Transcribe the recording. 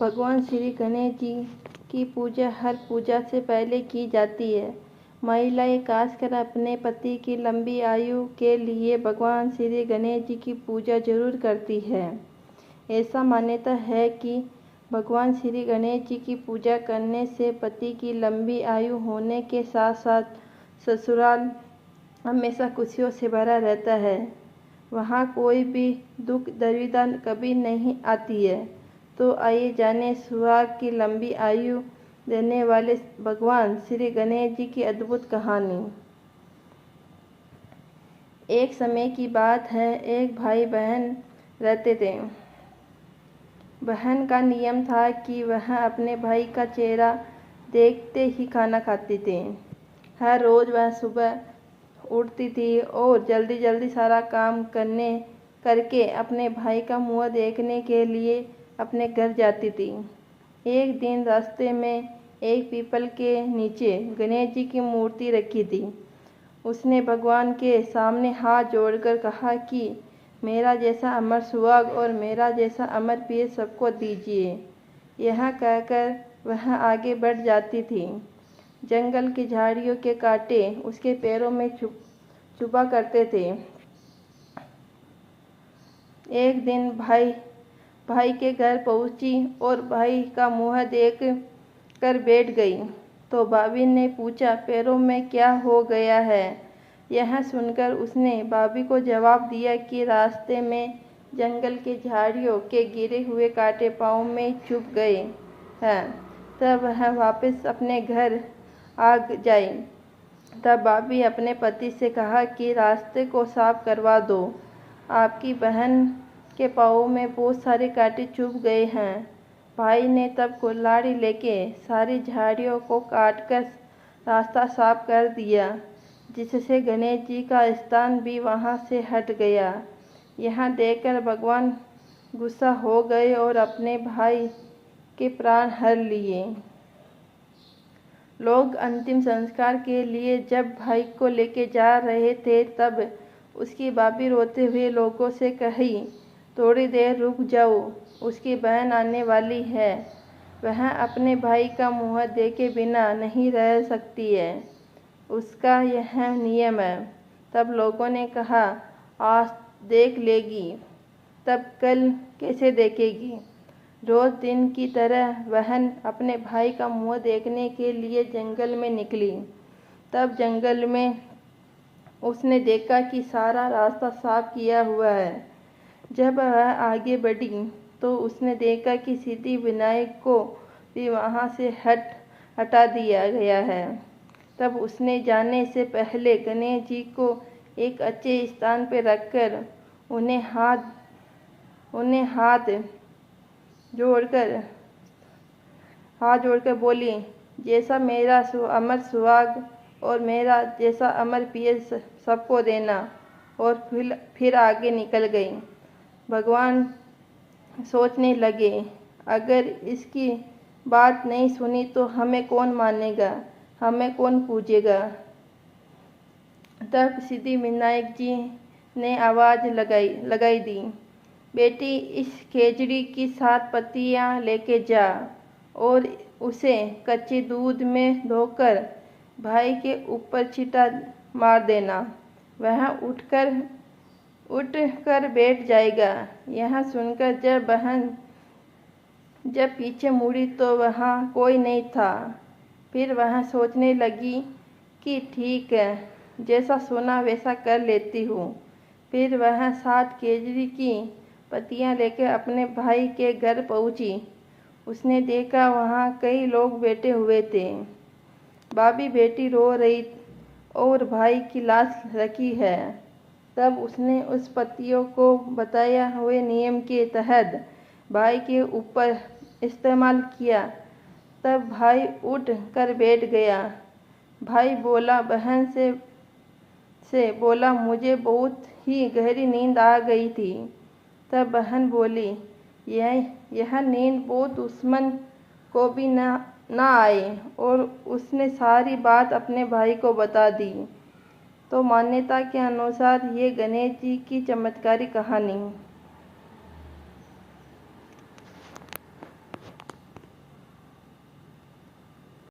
भगवान श्री गणेश जी की पूजा हर पूजा से पहले की जाती है। महिलाएं खासकर अपने पति की लंबी आयु के लिए भगवान श्री गणेश जी की पूजा जरूर करती है। ऐसा मान्यता है कि भगवान श्री गणेश जी की पूजा करने से पति की लंबी आयु होने के साथ साथ ससुराल हमेशा खुशियों से भरा रहता है। वहाँ कोई भी दुख दुविधा कभी नहीं आती है। तो आइए जाने सुहाग की लंबी आयु देने वाले भगवान श्री गणेश जी की अद्भुत कहानी। एक समय की बात है, एक भाई बहन रहते थे। बहन का नियम था कि वह अपने भाई का चेहरा देखते ही खाना खाती थी। हर रोज़ वह सुबह उठती थी और जल्दी जल्दी सारा काम करके अपने भाई का मुँह देखने के लिए अपने घर जाती थी। एक दिन रास्ते में एक पीपल के नीचे गणेश जी की मूर्ति रखी थी। उसने भगवान के सामने हाथ जोड़कर कहा कि मेरा जैसा अमर सुहाग और मेरा जैसा अमर प्रिय सबको दीजिए। यह कहकर वह आगे बढ़ जाती थी। जंगल की झाड़ियों के कांटे उसके पैरों में चुभा करते थे। एक दिन भाई के घर पहुंची और भाई का मुंह देख कर बैठ गई तो भाभी ने पूछा, पैरों में क्या हो गया है? यह सुनकर उसने भाभी को जवाब दिया कि रास्ते में जंगल के झाड़ियों के गिरे हुए कांटे पाँव में चुभ गए हैं। तब वह वापस अपने घर आ जाए। तब भाभी अपने पति से कहा कि रास्ते को साफ करवा दो, आपकी बहन के पाँव में बहुत सारे कांटे चुभ गए हैं। भाई ने तब कुल्हाड़ी लेके सारी झाड़ियों को काटकर रास्ता साफ कर दिया, जिससे गणेश जी का स्थान भी वहां से हट गया। यह देखकर भगवान गुस्सा हो गए और अपने भाई के प्राण हर लिए। लोग अंतिम संस्कार के लिए जब भाई को लेके जा रहे थे तब उसकी भाभी रोते हुए लोगों से कही, थोड़ी देर रुक जाओ, उसकी बहन आने वाली है। वह अपने भाई का मुंह देखे बिना नहीं रह सकती है, उसका यह नियम है। तब लोगों ने कहा, आज देख लेगी, तब कल कैसे देखेगी? रोज दिन की तरह बहन अपने भाई का मुंह देखने के लिए जंगल में निकली। तब जंगल में उसने देखा कि सारा रास्ता साफ किया हुआ है। जब वह आगे बढ़ी तो उसने देखा कि सिद्धि विनायक को भी वहां से हटा दिया गया है। तब उसने जाने से पहले गणेश जी को एक अच्छे स्थान पर रखकर उन्हें हाथ जोड़कर बोली, जैसा मेरा अमर सुहाग और मेरा जैसा अमर प्रिय सबको देना। और फिर आगे निकल गई। भगवान सोचने लगे, अगर इसकी बात नहीं सुनी तो हमें कौन मानेगा, हमें कौन पूजेगा? तब सिद्धि विनायक जी ने आवाज लगाई दी, बेटी, इस खेजड़ी की 7 पत्तियां लेके जा और उसे कच्चे दूध में धोकर भाई के ऊपर छींटा मार देना। वह उठकर बैठ जाएगा। यह सुनकर जब पीछे मुड़ी तो वहाँ कोई नहीं था। फिर वह सोचने लगी कि ठीक है, जैसा सुना वैसा कर लेती हूँ। फिर वह 7 खेजड़ी की पत्तियां लेकर अपने भाई के घर पहुंची। उसने देखा वहाँ कई लोग बैठे हुए थे। भाभी बेटी रो रही और भाई की लाश रखी है। तब उसने उस पत्तियों को बताए हुए नियम के तहत भाई के ऊपर इस्तेमाल किया। तब भाई उठ कर बैठ गया। भाई बोला, बहन से बोला, मुझे बहुत ही गहरी नींद आ गई थी। तब बहन बोली, यह नींद बहुत दुश्मन को भी ना आए। और उसने सारी बात अपने भाई को बता दी। तो मान्यता के अनुसार ये गणेश जी की चमत्कारी कहानी।